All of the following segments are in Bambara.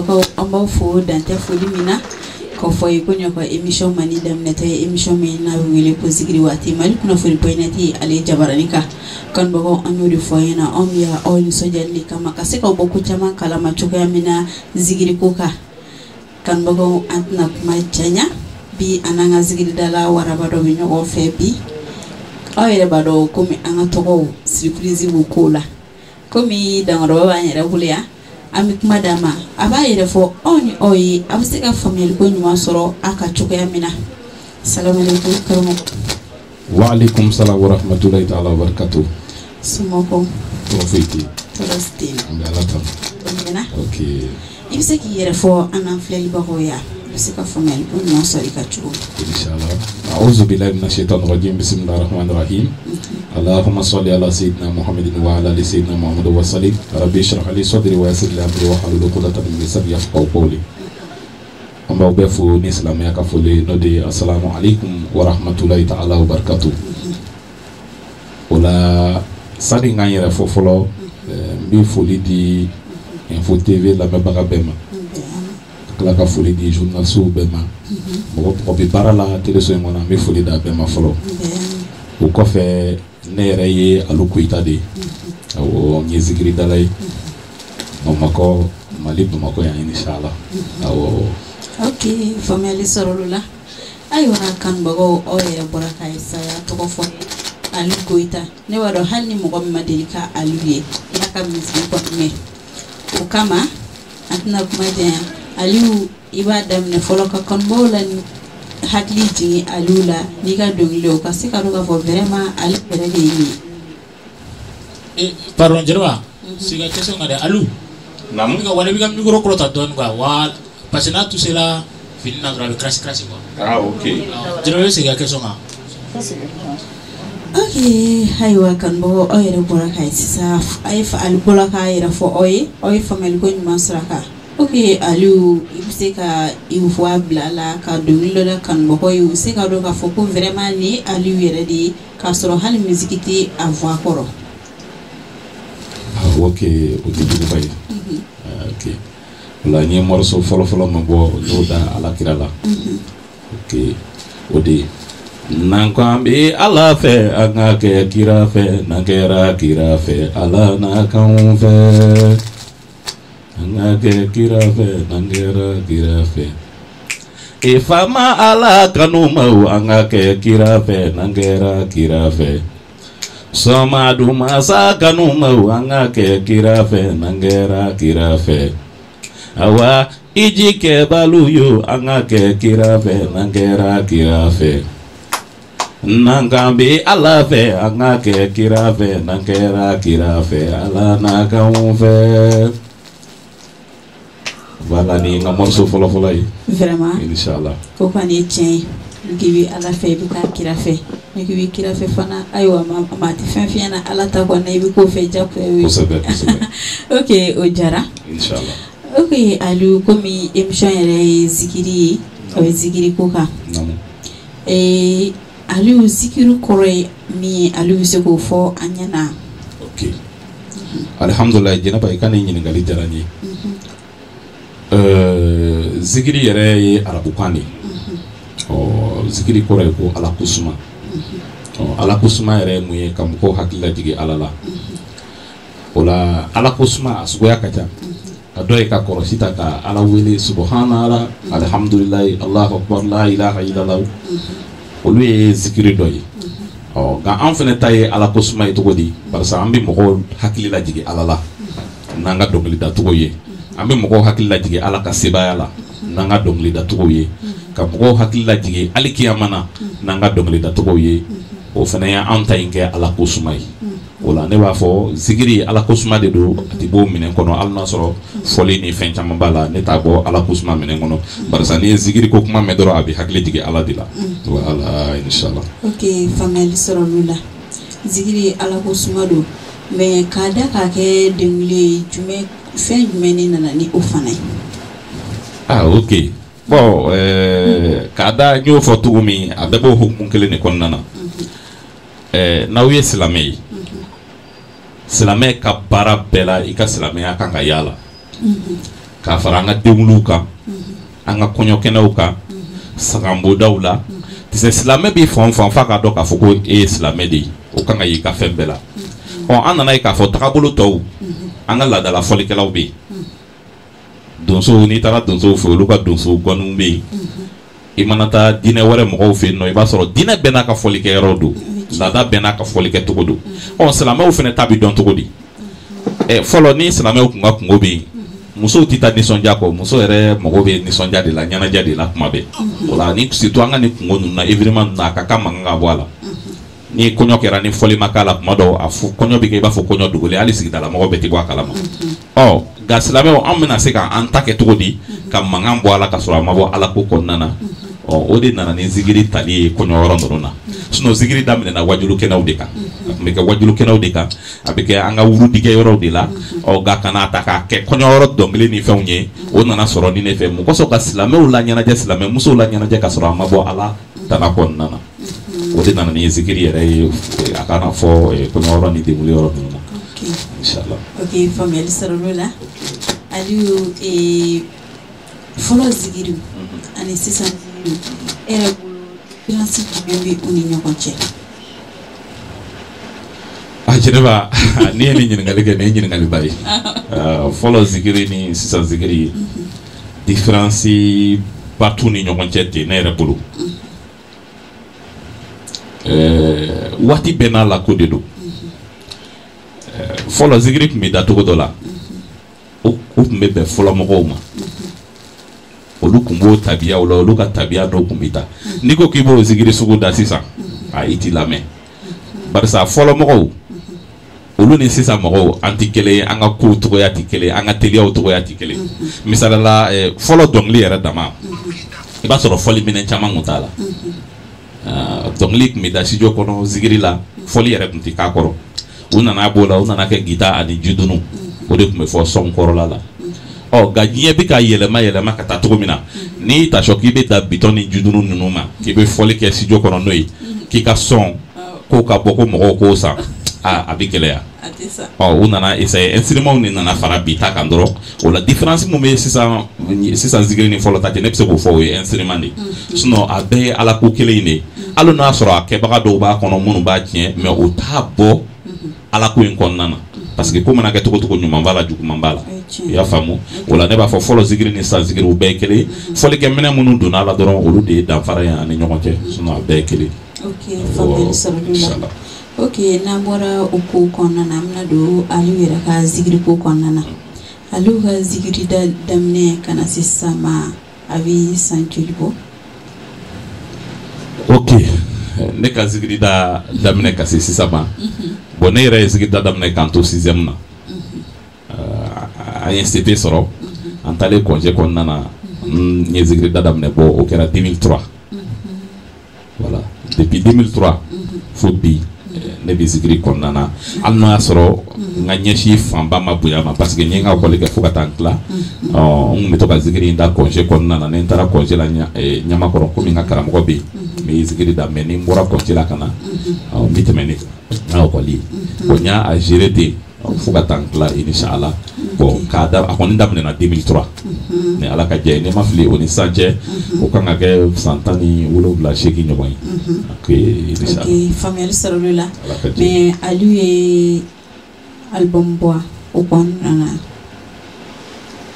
bakaw amba fo dante foli mina ko foy ko nyoko émission mani dem nete émission mi na wele ko zikri wati mali kuna fori poinati ale jabaranika kan bakaw anyori foyena ya oil sojalli kama kaseka boku chama kala machuka mina zikri koka kan bakaw antna kuma janya bi ananga zikri dala warabado bi nyoko fe bi ayere bado komi anga togo surprise bukola komi dangoro baba nyere bulia ami kuma dama aba yere fo oni oyi abuseka family ko nyuma soro aka chukoya mina assalamu alaykum karamo wa alaykum salam wa rahmatullahi ta'ala wa barakatuh sumoko profiti trustin ngalata ngena okay ibiseki yere fo ana fleli bagoya abuseka family ko nyuma soro ika chuko inshallah a'udhu billahi minash shaitanir rajim bismillahir rahmanir rahim اللهم صل على سيدنا محمد وعلى ال سيدنا محمد وسلم ربي اشرح لي صدري ويسر لي امري واحلل عقدة من لساني يفقهوا قولي amba befu ni islam ya kafuli nodi assalamu alaikum wa rahmatullahi ta'ala wa barakatuh ola sadi nganyere fofolo mbi foli di info tv la mebaga bema kala ka foli di journal sou bema mo bi barala tele so ngona mbi foli da bema folo o kofe ne yɛrɛ ye alu koyita de awɔ n ye zikiri dala ye Bamako mali Bamako yan inshallah awɔ ok family sɔrɔlu la ayiwa kanubagaw aw yɛrɛ bɔra ka saya tɔgɔ fɔ alu koyita ne b'a dɔn hali ni mɔgɔ min ma deli ka alu ye n'a ka misiri kɔni mɛn o kama an tɛna kuma janya aliyu i b'a daminɛ fɔlɔ ka kanubagaw la ni hakili jigi alu la n'i ka dɔnkili o ka se ka dɔn k'a fɔ vraiment ali yɛrɛ de ye pardon Jerba siga question ngade alu namu ka wala bi ka micro kro ta don quoi wa parce que na tout cela fini na grave crash quoi ah ok Jerba siga question nga ok ayiwa kanubagaw aw yɛrɛ bɔra ka ye sisan a ye ali bɔra k'a yɛrɛ fɔ aw ye faamuyali ko ɲuman saraka ok aliyu i bɛ se ka i voix bila la ka dɔnkili dɔ da kanubagaw ye u bɛ se ka dɔn k'a fɔ ko vraiment ni aliyu yɛrɛ de ye k'a sɔrɔ hali musique tɛ a voix kɔrɔ. ok o tɛ juguba ye ok ola n ye morceau fɔlɔ min bɔ n'o da alakira la ok o de n'an ko an bɛ ala fɛ an ka kɛ kira fɛ n'an kɛra kira fɛ ala n'a k'anw fɛ. Nage kirafe nangera kirafe ifama ala kanumau angake kirafe nangera kirafe soma dumasa kanumau angake kirafe nangera kirafe awa ijike baluyo angake kirafe nangera kirafe nangambi ala fe angake kirafe nangera kirafe ala nakamfe. Voilà ni nga morceau folo yi vraiment inshallah ko pani tiens gibi ala fe bi ka kira fe gibi kira fe fana aywa ma ti fen fiana ala ta ko na bi ko fe japp wi ok o jara inshallah ok alu komi émission yɛrɛ zikiri o zikiri ko kan alu zikiri kɔrɔ mi alu se ko fɔ an ɲɛna ok alhamdulillah jenaba ikane ɲininkali jara n ye zikiri yɛrɛ ye arabukan de zikiri kɔrɔ ye ko ala kusuma ala kusuma yɛrɛ ye mun ye ka mɔgɔw hakili lajigi ala la o la ala kusuma a suguya ka ca a dɔ ye ka kɔrɔsi ta ka ala wele subhana ala alhamdulilayi allahu akbar la ilaha illallah olu ye zikiri dɔ ye nka an fɛnɛ ta ye ala kusuma ye cogo di barisa an bɛ mɔgɔw hakili lajigi ala la n'an ka dɔnkili da cogo ye an bɛ mɔgɔw hakili lajigi ala ka sebaya la n'an ka dɔnkili da cogo ye ka mɔgɔw hakili lajigi ali kiyama na n'an ka dɔnkili da cogo ye o fɛnɛ ye an ta in kɛ ala kosuma ye o la ne b'a fɔ zikiri ala kosuma de don a tɛ bɔ minɛn kɔnɔ hali n'a sɔrɔ fɔli ni fɛn caman b'a la ne t'a bɔ ala kosuma minɛn kɔnɔ barisa ni ye zikiri ko kuma mɛn dɔrɔn a bɛ hakili jigin ala de la wala inshallah ok faamuyali sɔrɔ olu la zikiri ala kosuma don mais k'a da k'a kɛ dɔnkili ye jumɛn fɛn jumɛn ne nana ni o fana ye ah ok bon k'a da n y'o fɔ cogo min a bɛɛ b'o hukumu kelen de kɔnɔna na n'aw ye silamɛ ye silamɛ ka baara bɛɛ la i ka silamɛya kan ka y'a la ka fara an ka denwuluw kan an ka kɔɲɔkɛnɛw kan sagambodaw la tise silamɛ bi fɔn fɔn fa ka dɔn k'a fɔ ko e ye silamɛ de ye o kan ka y'i ka fɛn bɛɛ la an nana ye k'a fɔ tagabolo tɔw an ka laadala fɔlikɛlaw bɛ yen donsow n'i taara donsow fɛ olu ka donso gɔniw bɛ yen i mana taa diinɛ wɛrɛ mɔgɔw fɛ yen nɔ i b'a sɔrɔ diinɛ bɛɛ n'a ka fɔlikɛyɔrɔ don laada bɛɛ n'a ka fɔlikɛcogo don silamɛw fana ta bi dɔn cogo di fɔlɔ ni silamɛw kun ka kungo bɛ yen musow tɛ taa nisɔndiya kɔ muso yɛrɛ mago bɛ nisɔndiya de la ɲɛnajɛ de la kuma bɛɛ o la ni surtout an ka nin kungo ninnu na événement ninnu na a ka kan mankan ka bɔ a la ni kɔɲɔ kɛra ni fɔli ma k'a la kuma dɔw a fɔ kɔɲɔ bɛ kɛ i b'a fɔ kɔɲɔ dogolen hali sigidala mɔgɔ bɛɛ tɛ bɔ a kalama nka silamɛw an bɛna se k'an ta kɛ cogo di ka mankan bɔ a la ka sɔrɔ a ma bɔ ala ko kɔnɔna na o de nana ni zikiri tali ye kɔɲɔyɔrɔ ninnu na sinon zikiri daminɛna wajulu kɛnɛw de kan a tun bɛ kɛ wajulu kɛnɛw de kan a bɛ kɛ an ka wurudikɛ yɔrɔw de la nka kana ta k'a kɛ kɔɲɔyɔrɔ dɔnkili ni fɛnw ye o nana sɔrɔ ni ne fɛ mun kosɔn ka silamɛw la ɲɛnajɛ silamɛ musow la ɲɛnajɛ ka sɔrɔ a ma bɔ ala tana kɔnɔna na o de nana ni zikiri yɛrɛ ye a kana fɔ kɔɲɔyɔrɔ ni denguli yɔrɔ ninnu na inshallah. Ok, faamuyali sɔrɔ l'o la Aliyu fɔlɔ zikiriw ani sisan zikiriw e yɛrɛ bolo différence jumɛn bɛ u ni ɲɔgɔn cɛ? Jɛnɛba ni ye nin ɲininkali kɛ nin ye ɲininkaliba ye fɔlɔ zikiri ni sisan zikiri différence ba t'u ni ɲɔgɔn cɛ ten ne yɛrɛ bolo waati bɛɛ n'a la ko de don fɔlɔ zikiri tun bɛ da cogo dɔ la o tun bɛ bɛn fɔlɔ mɔgɔw ma olu tun b'o tabiyaw la olu ka tabiya dɔw tun bɛ ta n'i ko k'i b'o zikiri sugu da sisan i t'i lamɛn barisa fɔlɔ mɔgɔw olu ni sisan mɔgɔw an tɛ kelen ye an ka kow cogoya tɛ kelen an ka teliyaw cogoya tɛ kelen misalila fɔlɔ dɔnkili yɛrɛ dama i b'a sɔrɔ fɔli minɛn caman tun t'a la dɔnkili tun bɛ da studio kɔnɔ zikiri la fɔli yɛrɛ tun tɛ k'a kɔrɔ u nana b'o la u nana kɛ gita ani judunu o de tun bɛ fɔ sɔn kɔrɔla la nka diɲɛ bɛ ka yɛlɛma ka taa cogo min na n'i ta sɔn k'i bɛ da bitɔn ni judunu ninnu ma k'i bɛ fɔli kɛ studio kɔnɔ n'o ye k'i ka sɔn k'o ka bɔ ko mɔgɔw k'o san a bɛ gɛlɛya u nana essayer instruments ni nana fara bi ta kan dɔrɔn o la différence mun bɛ sisan zikiri ni fɔlɔ ta cɛ ne bɛ se k'o fɔ o ye instrument de sinon a bɛɛ ye ala ko kelen in de hali n'a sɔrɔ a kɛbaga dɔw b'a kɔnɔ minnu b'a tiɲɛ mais o t'a bɔ ala ko in kɔnɔna na parce que ko mana kɛ cogo cogo ɲuman b'a la juguman b'a la i y'a faamu o la ne b'a fɔ fɔlɔ zikiri ni sisan zikiri u bɛɛ ye kelen fɔlikɛminɛn minnu donna la dɔrɔn olu de ye danfara ye ani ɲɔgɔn cɛ sinon a bɛɛ ye kelen. Ok, faamuyali sɔrɔ la. Ok, n'an bɔra o ko kɔnɔna na an bɛna don Aliyu yɛrɛ ka zikiri ko kɔnɔna na Aliyu ka zikiri daminɛ ka na se sisan ma a bɛ san joli bɔ? Ok, ne ka zikiri daminɛ ka se sisan ma bon ne yɛrɛ ye zikiri daminɛ k'an to 6e na an ye CP sɔrɔ an taalen congé kɔnɔna na n ye zikiri daminɛ bɔ o kɛra 2003 voilà depuis 2003 fo bi ne bɛ zikiri kɔnɔna na hali n'o y'a sɔrɔ n ka ɲɛsin fanba ma bonya ma parce que n ye n ka école kɛ fo ka taa n tila n kun bɛ to ka zikiri in da congé kɔnɔna na ni n taara congé la Ɲamakɔrɔ komi n ka karamɔgɔ bɛ yen n bɛ zikiri daminɛ ni n bɔra congé la ka na n bɛ tɛmɛ ni n ka école ye bon n y'a gérer ten fo ka taa n tila inshallah bon a kɔni daminɛna 2003 ni ala ka jɛ ye ne ma fili o ni sisan cɛ o kan ka kɛ san 17 8 ɲɔgɔn ye. Ok, faamuyali sɔrɔ l'o la mais Aliyu ye album bɔ o kɔnɔna na.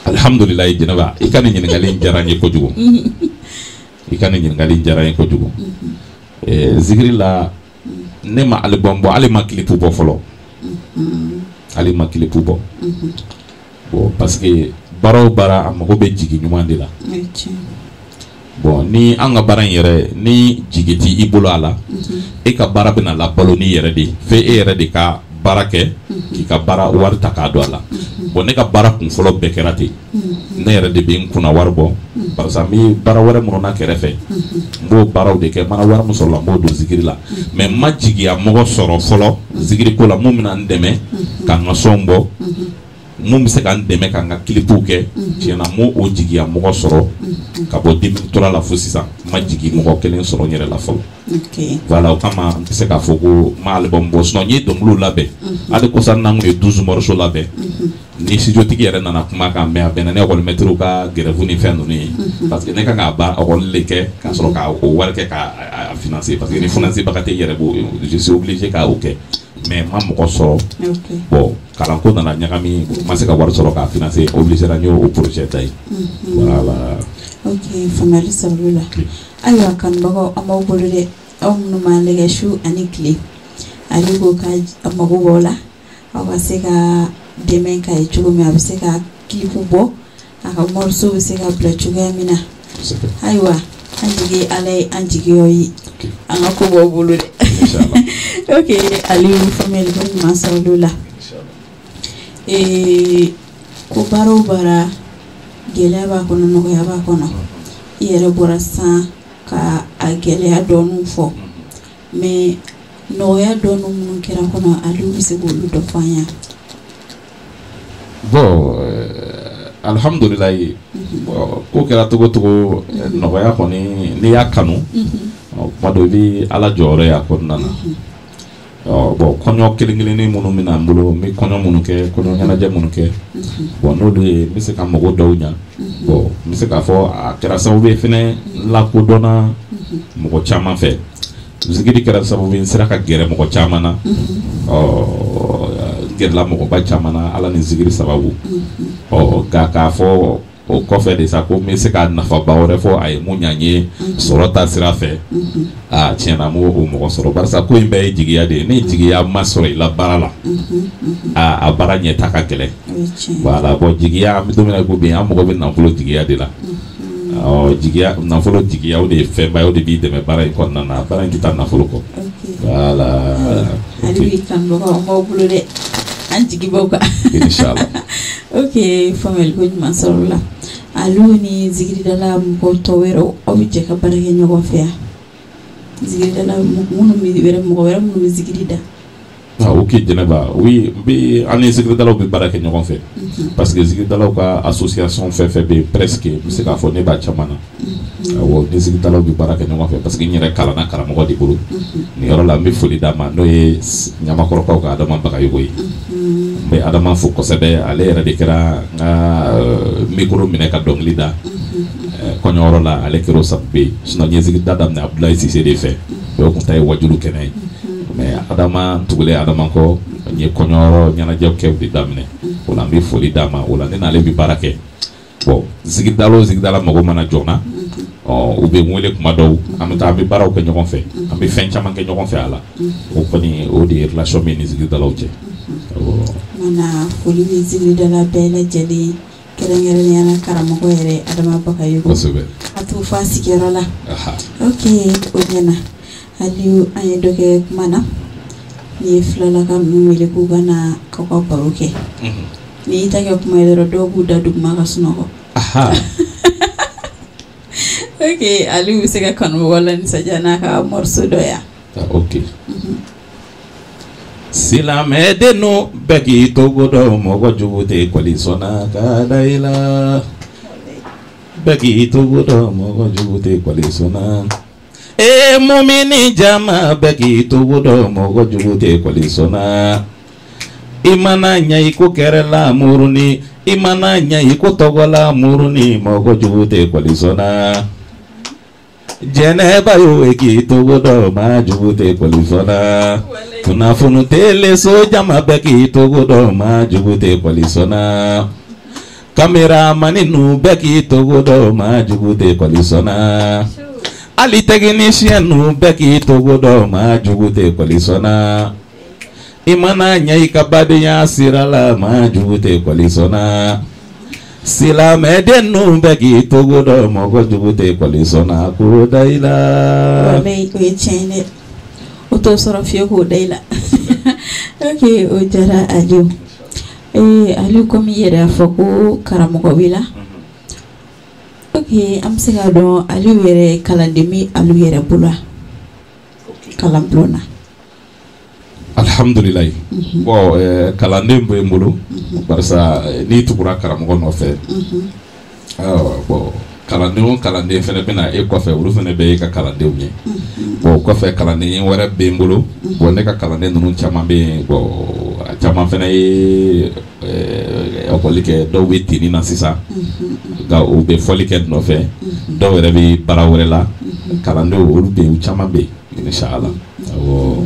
Alhamdulillah Jɛnɛba i ka nin ɲininkali in diyara n ye kojugu i ka nin ɲininkali in diyara n ye kojugu zikiri la ne ma album bɔ hali ma clip bɔ fɔlɔ hali ma clip bɔ bon parce que baara o baara a mago bɛ jigi ɲuman de la bon ni an ka baara in yɛrɛ ni jigi t'i i bolo a la e ka baara bɛna labalo n'i yɛrɛ de ye f'e yɛrɛ de ka baara kɛ k'i ka baara wari ta k'a don a la bon ne ka baara kun fɔlɔ bɛɛ kɛra ten ne yɛrɛ de bɛ n kunna wari bɔ parce que n bɛ baara wɛrɛ minnu na kɛrɛfɛ n b'o baaraw de kɛ mana wari min sɔrɔla n b'o don zikiri la mais n ma jigiya mɔgɔ sɔrɔ fɔlɔ zikiri ko la mun bɛna n dɛmɛ ka n ka sɔnw bɔ mun bɛ se ka n dɛmɛ ka n ka kilipuw kɛ tiɲɛna mo o jigiya mɔgɔ sɔrɔ ka bɔ 2003 la fo sisan ma jigi mɔgɔ kelen sɔrɔ n yɛrɛ la fɔlɔ voilà o kama n tɛ se k'a fɔ ko ma album bɔ sinon n ye dɔnkiliw labɛn hali kɔsa n'an kun ye 12 morceaux labɛn ni studio tigi yɛrɛ nana kuma kan mɛ a bɛnna ne ekɔli mɛtiriw ka grève ni fɛn ninnu ye parce que ne kan k'a ba ekɔli de kɛ k'a sɔrɔ ka o wari kɛ k'a financer parce que ni financer baga tɛ yɛrɛ b'o je suis obligé k'a o kɛ mais ma mɔgɔ sɔrɔ bon kalanko nana ɲagami ma se ka wari sɔrɔ k'a financer obligé la n y'o projet ta ye voilà. Ok, faamuyali sɔrɔla la ayiwa kanubagaw an b'aw bolo dɛ aw minnu m'an lajɛ su ani tile ale ko ka mago b'aw la aw ka se ka dɛmɛ k'a ye cogo min a bɛ se ka kilipu bɔ a ka morceau bɛ se ka bila cogoya min na ayiwa an jigi ala ye an jigiyaw ye an ka ko b'aw bolo dɛ ok Aliyu faamuyali ko ɲuman sɔrɔla la ko baara o baara gɛlɛya b'a kɔnɔ nɔgɔya b'a kɔnɔ i yɛrɛ bɔra sisan ka a gɛlɛya dɔɔninw fɔ mais nɔgɔya dɔɔnin minnu kɛra kɔnɔ Aliyu bɛ se k'olu dɔ fɔ an ye. Bon alhamdulilayi ko kɛra togo togo nɔgɔya kɔni n'i y'a kanu kuma dɔ i bɛ ala jɔyɔrɔ y'a kɔnɔna na bon kɔɲɔ kelen kelennin minnu bɛ na n bolo n bɛ kɔɲɔ minnu kɛ kɔɲɔ ɲɛnajɛ minnu kɛ bon n'olu ye n bɛ se ka mago dɔw ɲa bon n bɛ se k'a fɔ a kɛra sababu ye fɛnɛ lakodɔnna mɔgɔ caman fɛ zikiri kɛra sababu ye n sera ka gɛrɛ mɔgɔ caman na gɛrɛla mɔgɔba caman na ala ni zikiri sababu nka k'a fɔ o kɔfɛ de sa ko n bɛ se ka nafaba wɛrɛ fɔ a ye mun ɲa n ye sɔrɔ ta sira fɛ tiɲɛna m'o o mɔgɔ sɔrɔ barisa ko in bɛɛ ye jigiya de ye ni jigiya ma sɔrɔ i la baara la a baara ɲɛta ka gɛlɛn voilà bon jigiya an bɛ don min na ko bi an mago bɛ nafolo jigiya de la jigiya nafolo jigiya o de ye fɛnba ye o de b'i dɛmɛ baara in kɔnɔna na baara in tɛ taa nafolo kɔ voilà. Aliyu kanubagaw an b'aw bolo dɛ an jigi b'aw kan inshallah. ok faamuyali ko ɲuman sɔrɔla la Aliyu ni zikiridala mɔgɔw tɔ wɛrɛw aw bɛ jɛ ka baara kɛ ɲɔgɔn fɛ yan zikiridala mɔgɔ wɛrɛ minnu bɛ zikiri da. Ok Jɛnɛba oui an ni zikiridalaw bɛ baara kɛ ɲɔgɔn fɛ parce que zikiridalaw ka association fɛn fɛn bɛ presque n bɛ se k'a fɔ ne b'a caman na awɔ ni zikiridalaw bɛ baara kɛ ɲɔgɔn fɛ parce que n yɛrɛ kalanna karamɔgɔ de bolo nin yɔrɔ la n bɛ foli d'a ma n'o ye ɲamakɔrɔkaw ka Adama Bagayogo ye n bɛ Adama fo kosɛbɛ ale yɛrɛ de kɛra n ka micro minɛ ka dɔnkili da kɔɲɔyɔrɔ la ale kɛra o sababu ye sinon n ye zikirida daminɛ Abudulayi Sise de fɛ o tun ta ye wajulu kɛnɛ ye mais Adama tugulen Adama kɔ n ye kɔɲɔyɔrɔ ɲɛnajɛw kɛ de daminɛ o la n bɛ foli d'a ma o la ne n'ale bɛ baara kɛ bon zikiridala o zikiridala mago mana jɔ n na u bɛ n wele kuma dɔw an bɛ taa an bɛ baaraw kɛ ɲɔgɔn fɛ an bɛ fɛn caman kɛ ɲɔgɔn fɛ a la o kɔni o de ye relation min ni zikiridalaw cɛ. Mana foli bɛ zikiridala bɛɛ lajɛlen kɛrɛnkɛrɛnnenya la karamɔgɔ yɛrɛ Adama Bagayogo a t'u fɔ a sigiyɔrɔ la ok o ɲɛna Aliyu an ye dɔ kɛ kuma na ni ye filalaka ninnu wele k'u ka na k'aw ka baro kɛ ni y'i ta kɛ kuma ye dɔrɔn dɔw b'u da duguma ka sunɔgɔ ok Aliyu bɛ se ka kanubagaw la nisɔndiya n'a ka morceau dɔ yan. ok silamɛdennu bɛɛ k'i togo dɔn mɔgɔ jugu tɛ kɔli sɔnna ka da i la bɛɛ k'i togo dɔn mɔgɔ jugu tɛ kɔli sɔnna mumini jama bɛɛ k'i togo dɔn mɔgɔ jugu tɛ kɔli sɔnna i mana ɲɛ i ko kɛrɛla muruni i mana ɲɛ i ko tɔgɔla muruni mɔgɔ jugu tɛ kɔli sɔnna Jɛnɛba y'o k'i togo dɔn maa jugu tɛ kɔli sɔnna kunnafoni tele so jama bɛɛ k'i togo dɔn maa jugu tɛ kɔli sɔnna kameramani nu bɛɛ k'i togo dɔn maa jugu tɛ kɔli sɔnna hali technicien nu bɛɛ k'i togo dɔn maa jugu tɛ kɔli sɔnna i mana ɲɛ i ka badenya sira la maa jugu tɛ kɔli sɔnna silamɛden nu bɛɛ k'i togo dɔn mɔgɔ jugu tɛ kɔli sɔnna k'o da i la. walayi o ye tiɲɛ dɛ o t'o sɔrɔ fiyewu k'o da i la ok o diyara Aliyu Aliyu komi i yɛrɛ y'a fɔ ko karamɔgɔ b'i la ok an bɛ se k'a dɔn Aliyu yɛrɛ kalanden bɛ Aliyu yɛrɛ bolo wa kalanbulon na. alhamdulillah bon kalanden be mbolo barsa ni tukura karamɔgɔ nɔfɛ bon kalanden fɛnɛ bɛna e kɔfɛ olu fɛnɛ bɛ e ka kalandenw ye bon kɔfɛ kalanden wɛrɛ bɛ n bolo bon ne ka kalanden ninnu caman bɛ yen bon a caman fɛnɛ ye ekɔli kɛ dɔw bɛ tenni na sisan nka u bɛ fɔli kɛ nɔfɛ dɔw yɛrɛ bɛ baara wɛrɛ la kalandenw olu bɛ yen u caman bɛ yen inshallah awɔ.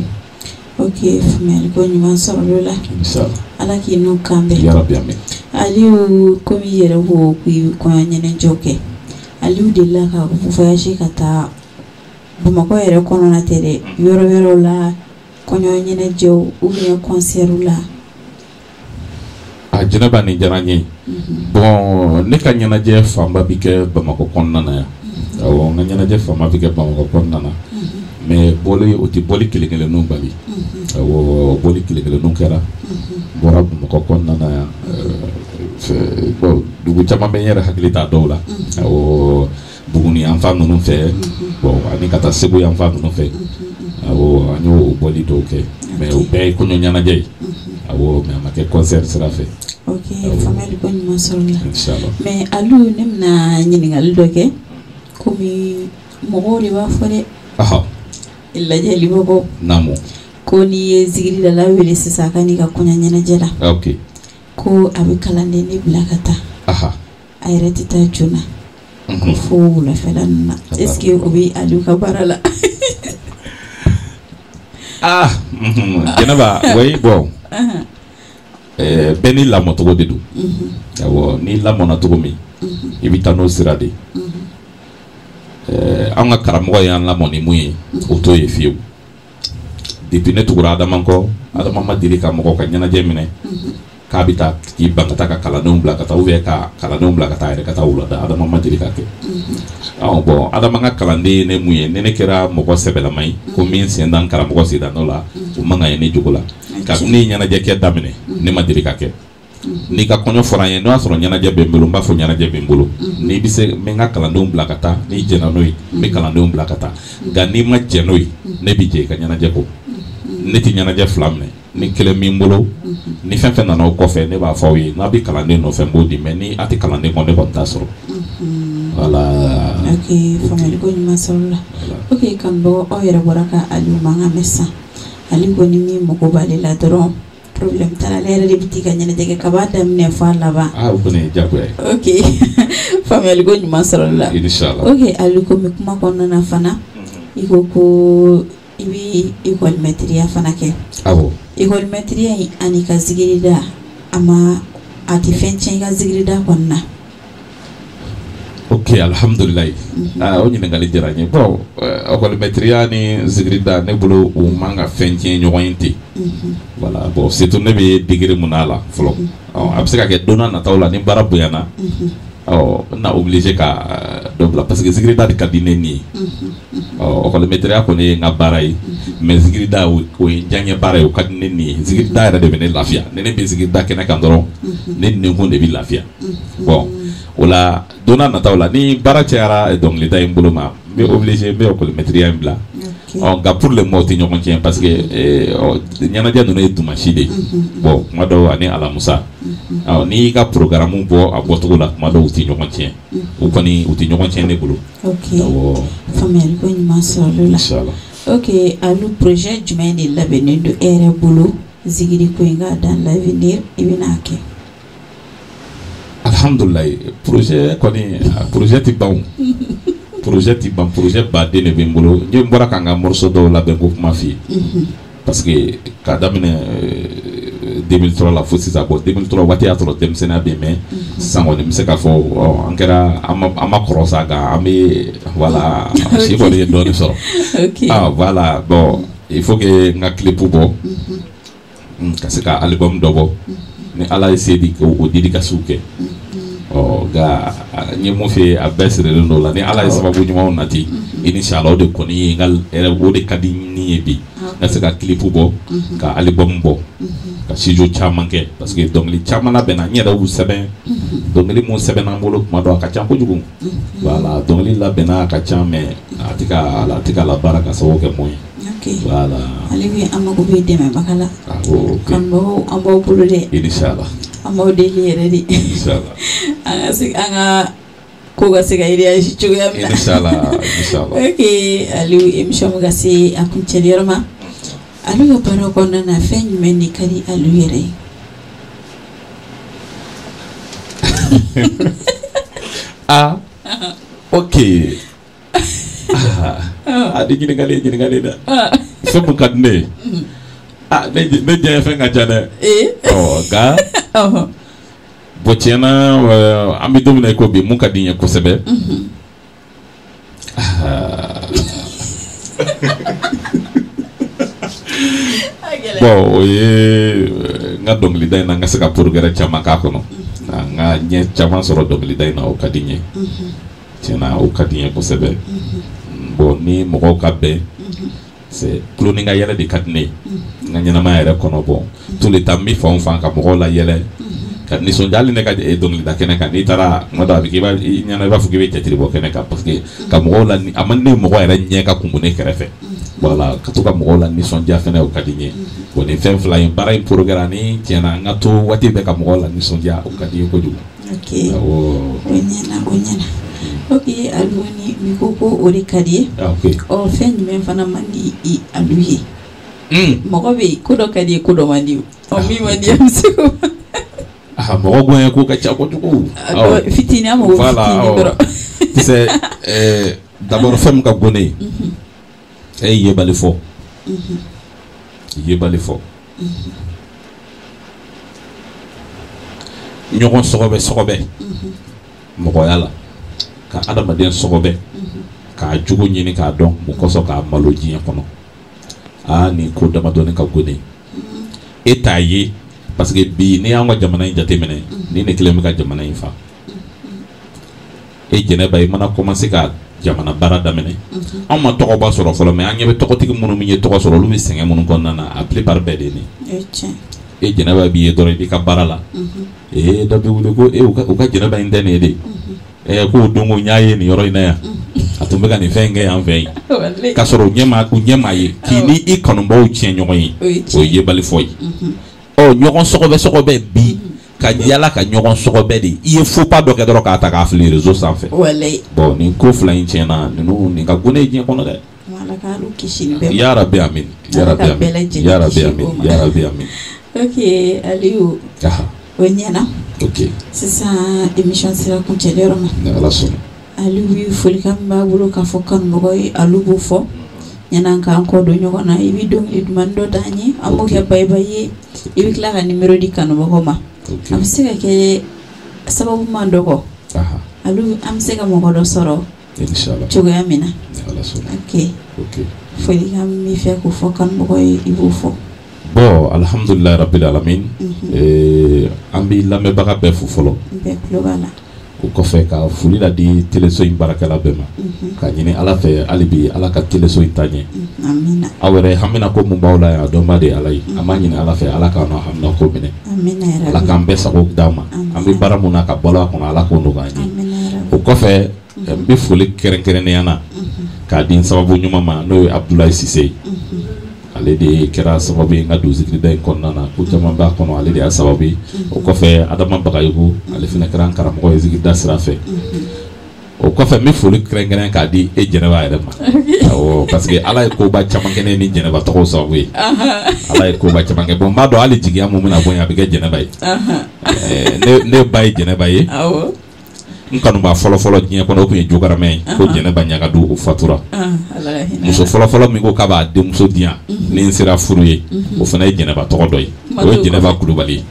Ok, famille ko ɲuman sɔrɔ la inshallah ala k'i n'u kan bɛn yarabi amin Aliou komi i yɛrɛ ko k'i kɔɲɔ ɲɛnajɛw kɛ Aliou delila ka voyage ka taa Bamakɔ yɛrɛ kɔnɔna tɛ dɛ yɔrɔ wɛrɛw la kɔɲɔ ɲɛnajɛw ou bien concert la a Jɛnɛba nin diyara n ye bon ne ka ɲɛnajɛ fanba bi kɛ Bamakɔ kɔnɔna na yan awɔ n ka ɲɛnajɛ fanba bi kɛ Bamakɔ kɔnɔna na mais bɔli o tɛ bɔli kelen-kelenninw bali awɔ bɔli kelen-kelenninw kɛra bɔra Bamakɔ kɔnɔna na yan bon dugu caman bɛ n yɛrɛ hakili t'a dɔw la awɔ Buguni yan fan ninnu fɛ bon ani ka taa Segu yan fan ninnu fɛ awɔ an y'o bɔli dɔw kɛ mais o bɛɛ ye kɔɲɔ ɲɛnajɛ ye awɔ mais a ma kɛ concert sira fɛ. Ok, famille ko ɲuman sɔrɔ la inshallah mais Aliou ne bɛna ɲininkali dɔ kɛ komi mɔgɔw de b'a fɔ dɛ lajɛli bɔ naamu ko n'i ye zigiridala wele sisan a ka n'i ka kɔɲɔ ɲɛnajɛ la ok ko a bɛ kalanden de bila ka taa a yɛrɛ tɛ taa joona ko fo wulafɛla ninnu na est ce que o bɛ Aliou ka baara la Jɛnɛba oui bon bɛɛ ni lamɔcogo de don awɔ n'i lamɔna cogo min i bɛ taa n'o sira de an ka karamɔgɔ y'an lamɔ ni mun ye o t'o ye fiyewu depuis ne tugura Adama kɔ Adama ma deli ka mɔgɔ ka ɲɛnajɛ minɛ k'a bɛ taa k'i ban ka taa ka kalandenw bila ka taa ou bien ka kalandenw bila ka taa yɛrɛ ka taa wulada Adama ma deli ka kɛ bon Adama ka kalanden ne mun ye ne kɛra mɔgɔ sɛbɛlama ye ko min sen da n karamɔgɔ sen da n'o la o man kan ye ne jogo la kabini ɲɛnajɛ kɛ daminɛ ne ma deli ka kɛ n'i ka kɔɲɔ fɔra n ye n'o y'a sɔrɔ ɲɛnajɛ bɛ n bolo n b'a fɔ ɲɛnajɛ bɛ n bolo n'i bɛ se n bɛ n ka kalandenw bila ka taa n'i jɛna n'o ye n bɛ kalandenw bila ka taa nka n'i ma jɛ n'o ye ne bɛ jɛ i ka ɲɛnajɛ kɔ ne tɛ ɲɛnajɛ fila minɛ ni kelen bɛ n bolo ni fɛn fɛn nana o kɔfɛ ne b'a fɔ aw ye n'a bɛ kalanden nɔfɛ n b'o di mais ni a tɛ kalanden kɔ ne kɔni t'a sɔrɔ voilà. Ok, famille ko ɲuman sɔrɔ la ok kanubagaw aw yɛrɛ bɔra ka Aliou mankan mɛn sisan Aliou ko ni min mago b'ale la dɔrɔn problème t'a la ale yɛrɛ de bɛ t'i ka ɲɛnajɛ kɛ k'a b'a daminɛ f'a laban o kɔni ye diyagoya ye ok famille ko ɲuman sɔrɔ la inshallah ok Aliou komi kuma kɔnɔna na fana i ko i bɛ école maîtrise fana kɛ awɔ école maîtrise in ani ka zigirida a tɛ fɛn tiɲɛ i ka zigirida kɔni na ok alhamdulillah o ɲininkali diyara n ye bon école maîtrise ni zigirida ne bolo u man ka fɛn tiɲɛ ɲɔgɔn ye ten voilà bon surtout ne bɛ degré mun na la fɔlɔ a bɛ se ka kɛ don n'a nataw la ni baara bonyana n na obligé ka dɔ bila parce que zigirida de ka di ne ni ye école maîtrise kɔni ye n ka baara ye mais zigirida o ye n diyaɲɛ baara ye o ka di ne ni ye zigirida yɛrɛ de bɛ ne lafiya ni ne bɛ zigirida kɛnɛ kan dɔrɔn ne ninkun de bɛ lafiya bon o la don n'a nataw la ni baara cayara dɔnkilida ye n bolo ma n bɛ obligé n bɛ école maîtrise in bila nka pour le moment o tɛ ɲɔgɔn tiɲɛ parce que ɲɛnajɛ ninnu ye dimanche de ye bon kuma dɔw ani alamusa n'i y'i ka programme bɔ a bɔcogo la kuma dɔw u tɛ ɲɔgɔn tiɲɛ o kɔni u tɛ ɲɔgɔn tiɲɛ ne bolo. ok faamuyali ko ɲuman sɔrɔli la ok Aliou projet jumɛn de labɛnnen don e yɛrɛ bolo zigiri ko in ka dans l'avenir i bɛna kɛ. alhamdulillah projet kɔni projet tɛ ban projet tɛ ban projet baden de bɛ n bolo n bɔra ka n ka morceau dɔw labɛn ko kuma f'i ye parce que k'a daminɛ 2003 la fo sisan bon 2003 waati y'a sɔrɔ denmisɛnninya bɛ yen mais sisan kɔni n bɛ se k'a fɔ an kɛra an ma kɔrɔ sa nka an bɛ voilà si kɔni ye dɔɔnin sɔrɔ voilà bon il faut que n ka clip bɔ ka se ka album dɔ bɔ ni ala ye se di o dédicace kɛ nka n ye mun f'i ye a bɛɛ sirilen don o la ni ala ye sababu ɲumanw nati inshallah o de kɔni ye n ka o de ka di ni ye bi n ka se ka clip bɔ ka album bɔ ka studio caman kɛ parce que dɔnkili caman labɛnna n yɛrɛ y'u sɛbɛn dɔnkili mun sɛbɛnna n bolo tuma dɔ a ka ca kojugu voilà dɔnkili labɛnna a ka ca mais a tɛ ka labaara ka sababu kɛ mun ye. ok voilà alibi amago be deme bakala ok kan bo ambo bulu de inshallah ambo de lere di inshallah anga ko ga siga iri shi chugo ya mina inshallah ok alibi emission ga si akun chelirma alibi paro ko na fen meni kari alibi yere ok adi gini kali dah sebut kan ne ne jangan feng aja ne oh ga bocena ambi domina ko bi muka dinya ko sebe bon oye nga dongli day na nga saka pour gara chama ka kono nga nye chama soro dongli day na o kadinye tena o kadinye ko sebe bon ni moko kabbe c'est cloning nga yele de kadne nga nyana ma yere kono bon tous les temps mi fa ka moko la yele kad ni so dali ne ka e dongli da kene ka ni tara ngoda bi ke ba nyana ba fugi be tetri bo kene ka parce que ka moko la ni amande moko yere nye ka kumbune kerefe voilà katuka moko la ni son dia fene o kadinye bon ni fem fly bara in programme ni tena nga to wati be ka moko la ni son dia o kadinye ko ju ok onyana ok alwani mikoko ori kadi ok o fen men fana mandi I aluye moko be kudo kadi kudo mandi o mi mandi amsiko moko gwen ko ka chako tuku fitini amo fitini bro c'est d'abord fem ka gone yebali fo ñogon sogobe moko yala ka adamaden sogobe ka jugo ñini ka don mu koso ka malo jiye kono ni ko dama doni ka gone eta yi parce que bi ni ango jamana jate mene ni ne kilemi ka jamana fa jene bay mana commencer ka jamana barada mene amma to ko ba soro folo me anya be to ko tigi munu mi to ko soro lu bi senge munu ko nana a plupart be de ni jene bay bi dore di ka barala da be wulo ko o ka jene bay ndene de ko dongo nyaaye ni yoro ina ya atumbe ka ni fenge ya mve ka soro nyema ye kini I kanomba o chien nyogo yi o ye bali foyi o nyogon sogobe bi ka yala ka nyogon sogobe de I faut pas do ke doro ka ta ka fli réseau sans fait bon ni ko fla in chena ni ka gune je kono de wala ka lu kishini be ya rabbi amin ok aliou onyana ok sasa émission sera kunchelero ma ala so aliou folika mba bulo ka fokan mogoy alubu fo nyana ka ko do nyogo na ibi do idmando danye amo ke bye ibi kla numéro di kanu bokoma am sega ke sababu mando ko alu am sega mo do soro inshallah chogo yamina ala so ok folika mi fe ko fokan mogoy ibu fo bon alhamdulillah rabbil alamin ambi lambe baka be fu folo be globala ko fe ka fuli la di teleso in barakala bema ka nyini ala fe alibi ala ka teleso itanye amina awere hamina ko mun bawla ya do made alai amanyini ala fe ala ka no hamna ko mine amina ya ala ka mbe sa ko dama ambi baramuna ka bola ko ala ko ndo ganyi ko fe mbi fuli keren yana ka din sababu nyuma ma no Abdoulaye Cissé ale de kera sababu nga do zikri day konnana ko jama ba kono ale de sababu o ko fe adama bagayu ale fina kran karam ko zikri da sira fe o ko fe mi fulu kren ka di jeneba ere ma o parce que ala ko ba chama kene ni jeneba to ko sababu ala ko ba chama ke bon ma do ale jigi amu na bonya be jeneba ne bay jeneba yi nkanu ba folo jinya kono ko jogara me ko jeneba nyaga du fatura muso folo mi ko kaba de muso dia ni nsira furuye o fana jeneba to doy o jeneba kulubali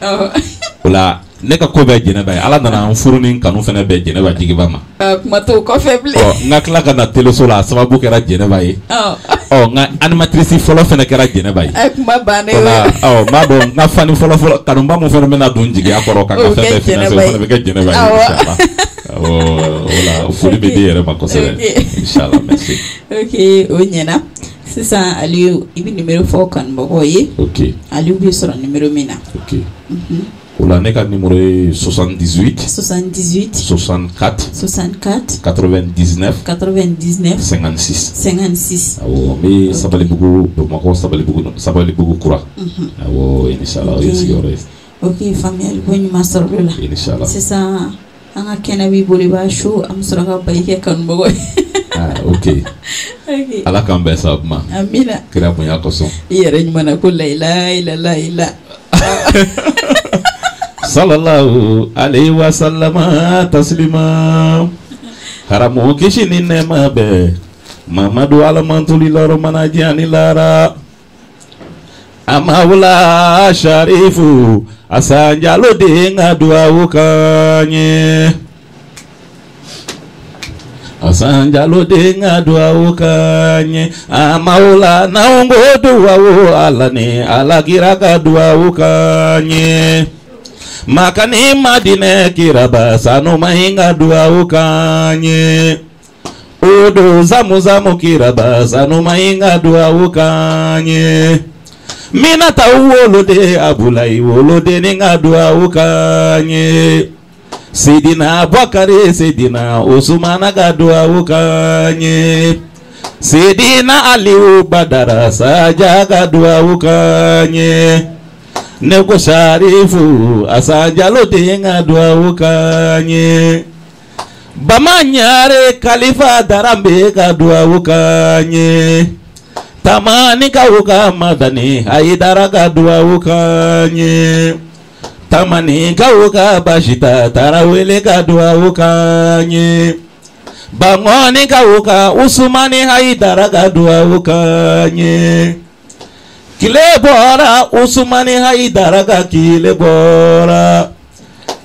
ola ne ka ko be jeneba ala nana an furu ni kanu fana be jeneba jigiba ma kuma to ko faible nga kla kana teleso la sababu kera jeneba yi nga animatrice folo fana kera jeneba yi kuma bane ma do nga fani folo kanu ba mu fana mena dun jigi akoro ka ka febe finance fana be jeneba yi inshallah voilà fuli be de yere ma ko sele inshallah merci ok onyena sisa aliou ibi numéro 4 kan bogo yi ok aliou bi soro numéro mina ok Oula ne ka numéro est 78 64 99 56 awo me sabali bugu bamako sabali bugu kura awo inshallah yesiore ok famille ko nyuma sordola inshallah c'est ça anga kena bi boli ba show am soraka bayke kan bogo ok ala kan be sabma amina kira punya koson yere nyuma na ko la ila sallallahu alaihi wasallam taslima haramu kishini nema be mamadu alamantuli loro manajani lara amawla sharifu asanjalo de ngadua ukanye asanjalo de ngadua ukanye amawla naungo duwa alani alagira gadua ukanye makani madine kiraba sanu mahinga dua ukanye odo zamu kiraba sanu mahinga dua ukanye mina tawolode abulai wolode ninga dua ukanye sidina bakare sidina usmana gadua ukanye sidina aliu badara saja gadua ukanye Neko sharifu asanjalo denga dua ukanye bamanyare kalifa darambe ka dua ukanye tamani ka uka madani haidara ka dua ukanye tamani ka uka bashita tarawele ka dua ukanye bangoni ka uka usmani haidara ka dua ukanye kile bora usmani haidara ka kile bora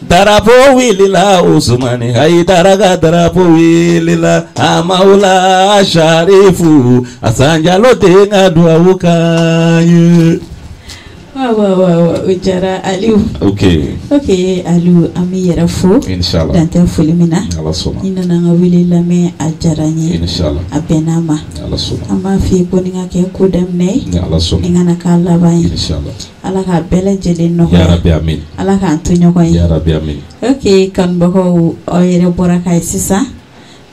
darapo wilila usmani haidara ka darapo wilila amaula sharifu asanjalo tenga dua ukanye Wow, ujara Aliou. Ok, Aliou ami yera fo. Inshallah. Dante fulimina. Allah soma. Ina nanga wili lame ajaranye. Inshallah. Abenama. Allah soma. Ama fi ko ninga ke ko demne. Allah soma. Ninga nakala bay. Inshallah. Ala ka bele jeli no. Ya Rabbi amin. Ala ka antunyo ko. Ya Rabbi amin. Ok, kan bako o yere bora kai sisa.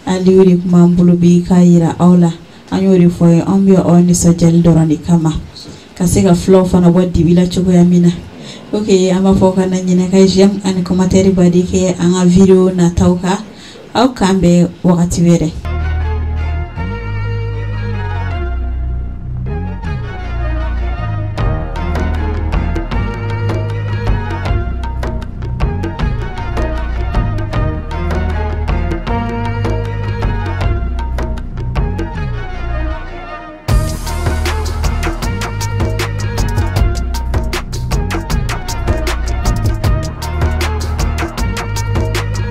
Aliou ri kuma mbulu bi kayira awla. Anyori fo ambio oni so jel dorani kama. Kasega flow fana wadi bila choko ya mina. Ok, ama foka na njine kai jem ani komateri badi ke anga video na tauka au kambe wakati were.